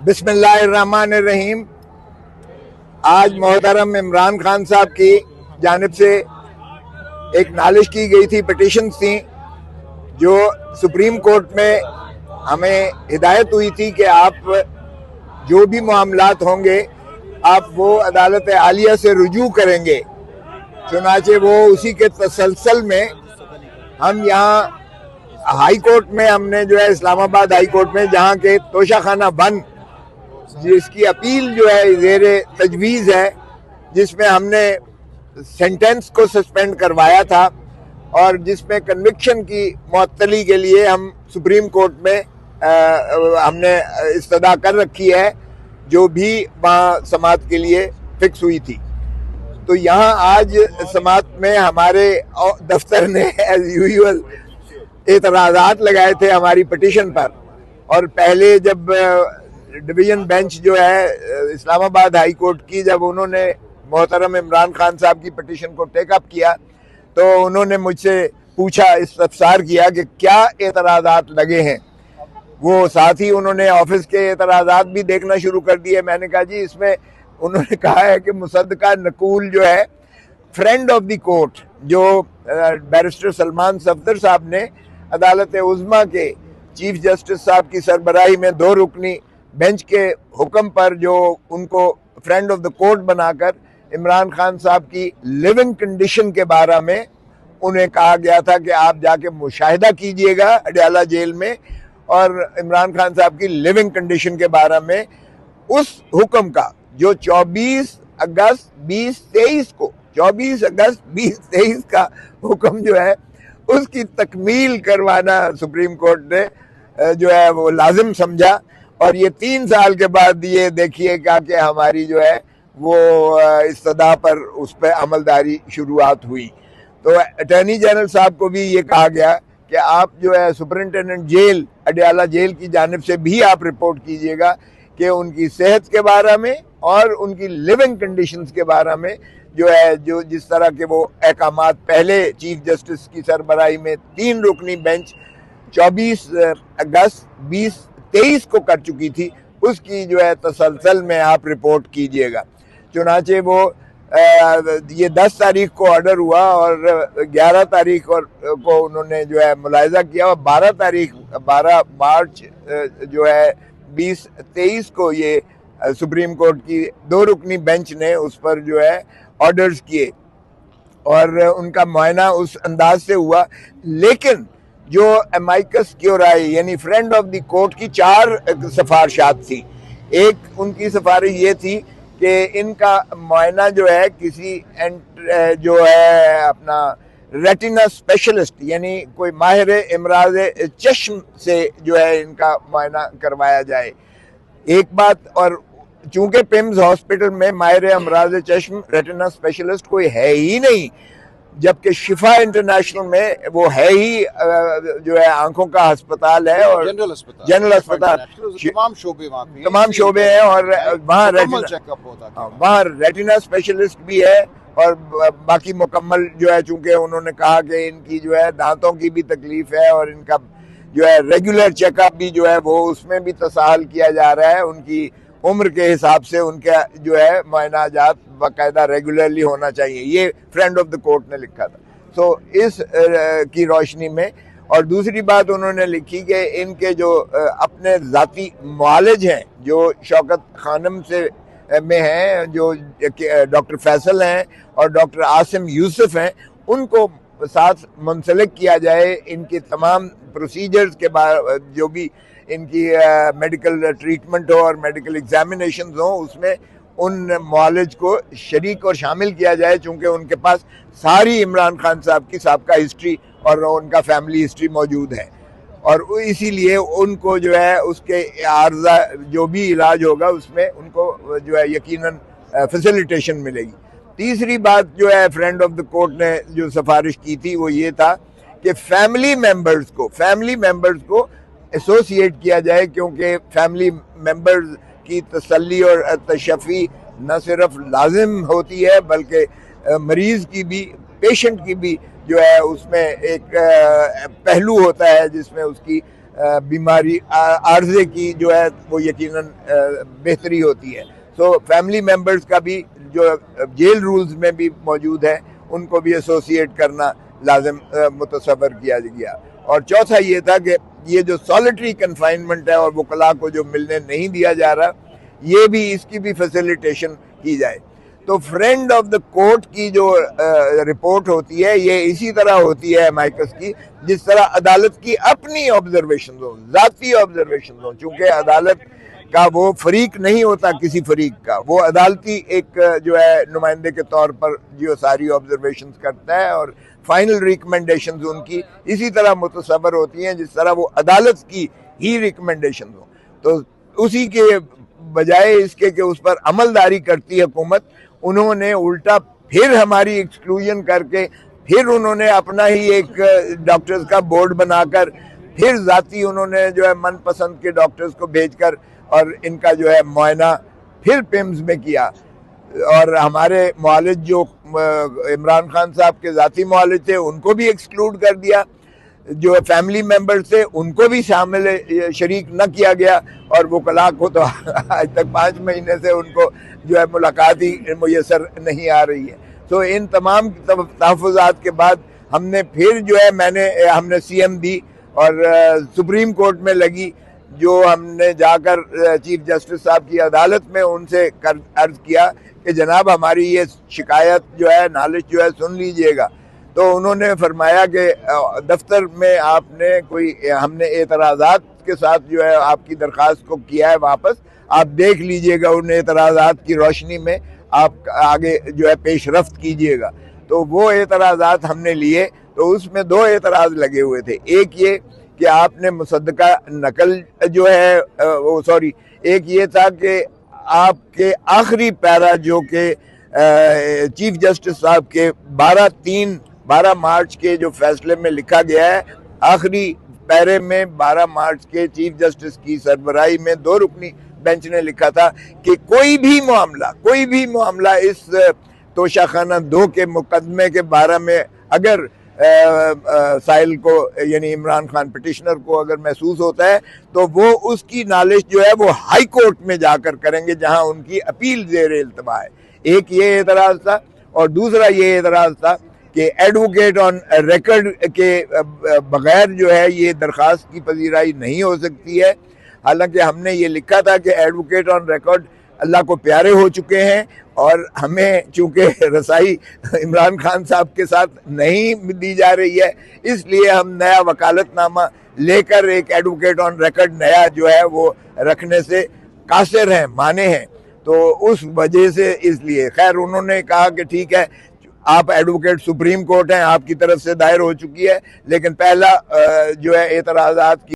बिस्मिल्लाहिर्रहमानिर्रहीम। आज मोहतरम इमरान खान साहब की जानिब से एक नालिश की गई थी, पिटीशन थी, जो सुप्रीम कोर्ट में हमें हिदायत हुई थी कि आप जो भी मामलात होंगे आप वो अदालत आलिया से रुजू करेंगे। चुनाचे वो उसी के तसलसल में हम यहाँ हाई कोर्ट में हमने जो है इस्लामाबाद हाई कोर्ट में, जहाँ के तोशाखाना बंद, जिसकी अपील जो है ज़ेरे तजवीज़ है, जिसमें हमने सेंटेंस को सस्पेंड करवाया था और जिसमें कन्विक्शन की मुअत्तली के लिए हम सुप्रीम कोर्ट में हमने इस्तदा कर रखी है, जो भी वहाँ समाअत के लिए फिक्स हुई थी। तो यहाँ आज समाअत में हमारे दफ्तर ने एज यूजुअल एतराज़ात लगाए थे हमारी पिटीशन पर, और पहले जब डिवीज़न बेंच जो है इस्लामाबाद हाई कोर्ट की, जब उन्होंने मोहतरम इमरान खान साहब की पिटीशन को टेकअप किया तो उन्होंने मुझसे पूछा, इस्तफसार किया कि क्या एतराज़ात लगे हैं। वो साथ ही उन्होंने ऑफिस के एतराज़ात भी देखना शुरू कर दिए। मैंने कहा जी, इसमें उन्होंने कहा है कि मुसद्दका नकूल जो है फ्रेंड ऑफ द कोर्ट, जो बैरिस्टर सलमान सफदर साहब ने अदालत उज़्मा के चीफ जस्टिस साहब की सरबराही में 2 रुकनी बेंच के हुक्म पर, जो उनको फ्रेंड ऑफ द कोर्ट बनाकर इमरान खान साहब की लिविंग कंडीशन के बारे में उन्हें कहा गया था कि आप जाके मुशाहिदा कीजिएगा अडयाला जेल में, और इमरान खान साहब की लिविंग कंडीशन के बारे में उस हुक्म का जो 24 अगस्त 2023 को 24 अगस्त 2023 का हुक्म जो है उसकी तकमील करवाना सुप्रीम कोर्ट ने जो है वो लाजिम समझा। और ये 3 साल के बाद ये देखिएगा कि हमारी जो है वो इस्तदा पर उस पर अमलदारी शुरुआत हुई। तो अटॉर्नी जनरल साहब को भी ये कहा गया कि आप जो है सुपरिटेंडेंट जेल अडयाला जेल की जानिब से भी आप रिपोर्ट कीजिएगा कि उनकी सेहत के बारे में और उनकी लिविंग कंडीशंस के बारे में जो है, जो जिस तरह के वो अहकामात पहले चीफ जस्टिस की सरबराही में 3 रुकनी बेंच 24 अगस्त 2023 को कर चुकी थी, उसकी जो है तसलसल में आप रिपोर्ट कीजिएगा। चुनाचे वो ये 10 तारीख को ऑर्डर हुआ और 11 तारीख को उन्होंने जो है मुलाहिजा किया, और 12 मार्च जो है 2023 को ये सुप्रीम कोर्ट की 2 रुकनी बेंच ने उस पर जो है ऑर्डर्स किए और उनका मुआयना उस अंदाज से हुआ। लेकिन जो अमाइकस क्यूराई यानी फ्रेंड ऑफ द कोर्ट की 4 सिफारिशात थी। एक उनकी सिफारिश ये थी कि इनका मुआयना जो है किसी जो है अपना रेटिना स्पेशलिस्ट यानी कोई माहिर इमराज चश्म से जो है इनका मुआयना करवाया जाए, एक बात। और चूंकि पिम्स हॉस्पिटल में माहिर अमराज चश्म रेटिना स्पेशलिस्ट कोई है ही नहीं, जबकि शिफा इंटरनेशनल में वो है ही जो है आंखों का अस्पताल है और जनरल अस्पताल तमाम शोबे हैं, और वहाँ रेटिना स्पेशलिस्ट भी है और बाकी मुकम्मल जो है, चूंकि उन्होंने कहा कि इनकी जो है दांतों की भी तकलीफ है और इनका जो है रेगुलर चेकअप भी जो है वो उसमें भी तसाहल किया जा रहा है। उनकी उम्र के हिसाब से उनका जो है मुआयनाजात बाकायदा रेगुलरली होना चाहिए, ये फ्रेंड ऑफ द कोर्ट ने लिखा था। सो इस की रोशनी में, और दूसरी बात उन्होंने लिखी कि इनके जो अपने ज़ाती मुआलिज हैं, जो शौकत खानम से में हैं, जो डॉक्टर फैसल हैं और डॉक्टर आसिम यूसुफ हैं, उनको साथ मुंसलिक किया जाए। इनके तमाम प्रोसीजर्स के बाद जो भी इनकी मेडिकल ट्रीटमेंट हो और मेडिकल एग्जामिनेशन हो, उसमें उन मुआलिज को शरीक और शामिल किया जाए, चूँकि उनके पास सारी इमरान खान साहब की साबका हिस्ट्री और उनका फैमिली हिस्ट्री मौजूद है, और इसीलिए उनको जो है उसके आर्जा जो भी इलाज होगा उसमें उनको जो है यकीनन फैसिलिटेशन मिलेगी। तीसरी बात जो है फ्रेंड ऑफ द कोर्ट ने जो सिफारिश की थी वो ये था कि फैमिली मेंबर्स को एसोसिएट किया जाए, क्योंकि फैमिली मेंबर्स की तसल्ली और तशफ़ी न सिर्फ लाजिम होती है बल्कि मरीज़ की भी, पेशेंट की भी जो है उसमें एक पहलू होता है जिसमें उसकी बीमारी आर्जे की जो है वो यकीनन बेहतरी होती है। सो फैमिली मेंबर्स का भी जो जेल रूल्स में भी मौजूद है उनको भी एसोसिएट करना लाजिम मुतसव्वर किया गया। और चौथा ये था कि ये जो सॉलिटरी कन्फाइनमेंट है और वकला को जो मिलने नहीं दिया जा रहा, ये भी इसकी भी फैसिलिटेशन की जाए। तो फ्रेंड ऑफ द कोर्ट की जो रिपोर्ट होती है ये इसी तरह होती है माइकस की, जिस तरह अदालत की अपनी ऑब्जर्वेशन हो, जाती ऑब्जर्वेशन हो। चूंकि अदालत का वो फरीक नहीं होता किसी फरीक का, वो अदालती एक जो है नुमाइंदे के तौर पर जो सारी ऑब्जर्वेशन करता है और फाइनल रिकमेंडेशंस उनकी इसी तरह मुतसव्वर होती हैं जिस तरह वो अदालत की ही रिकमेंडेशन हो। तो उसी के बजाय इसके कि उस पर अमलदारी करती है हुकूमत, उन्होंने उल्टा फिर हमारी एक्सक्लूजन करके फिर उन्होंने अपना ही एक डॉक्टर्स का बोर्ड बनाकर फिर जाती उन्होंने जो है मनपसंद के डॉक्टर्स को भेजकर और इनका जो है मुआयना फिर पिम्स में किया। और हमारे मुआलिज जो इमरान खान साहब के जाती मुआलिज थे उनको भी एक्सक्लूड कर दिया, जो फैमिली मेंबर्स थे उनको भी शामिल शरीक न किया गया। और वकला को तो आज तक 5 महीने से उनको जो है मुलाकात ही मुयसर नहीं आ रही है। तो इन तमाम तहफ़्फ़ुज़ात के बाद हमने फिर जो है हमने CM दी और सुप्रीम कोर्ट में लगी, जो हमने जाकर चीफ जस्टिस साहब की अदालत में उनसे अर्ज किया कि जनाब हमारी ये शिकायत जो है नालिश जो है सुन लीजिएगा। तो उन्होंने फरमाया कि दफ्तर में आपने हमने एतराज़ात के साथ जो है आपकी दरख्वास्त को किया है वापस, आप देख लीजिएगा, उन एतराज़ात की रोशनी में आप आगे जो है पेशरफ्त कीजिएगा। तो वो एतराज़ात हमने लिए, तो उसमें 2 एतराज़ लगे हुए थे। एक ये कि आपने मुसद्दका नकल जो है एक ये था कि आपके आखिरी पैरा जो कि चीफ जस्टिस साहब के 12 मार्च के जो फैसले में लिखा गया है, आखिरी पैरे में 12 मार्च के चीफ जस्टिस की सरबराही में 2 रुकनी बेंच ने लिखा था कि कोई भी मामला इस तोशाखाना 2 के मुकदमे के बारे में अगर साहिल को यानी इमरान खान पिटिशनर को अगर महसूस होता है तो वो उसकी नालिश जो है वो हाई कोर्ट में जाकर करेंगे जहां उनकी अपील ज़ेर इल्तवा है। एक ये एतराज़ था और दूसरा ये एतराज़ था कि एडवोकेट ऑन रिकॉर्ड के बगैर जो है ये दरख्वास्त की पजीराई नहीं हो सकती है। हालांकि हमने ये लिखा था कि एडवोकेट ऑन रिकॉर्ड अल्लाह को प्यारे हो चुके हैं और हमें चूंकि रसाई इमरान खान साहब के साथ नहीं दी जा रही है, इसलिए हम नया वकालतनामा लेकर एक एडवोकेट ऑन रिकॉर्ड नया जो है वो रखने से कासिर हैं, माने हैं। तो उस वजह से इसलिए खैर उन्होंने कहा कि ठीक है, आप एडवोकेट सुप्रीम कोर्ट हैं, आपकी तरफ से दायर हो चुकी है, लेकिन पहला जो है एतराज़ात की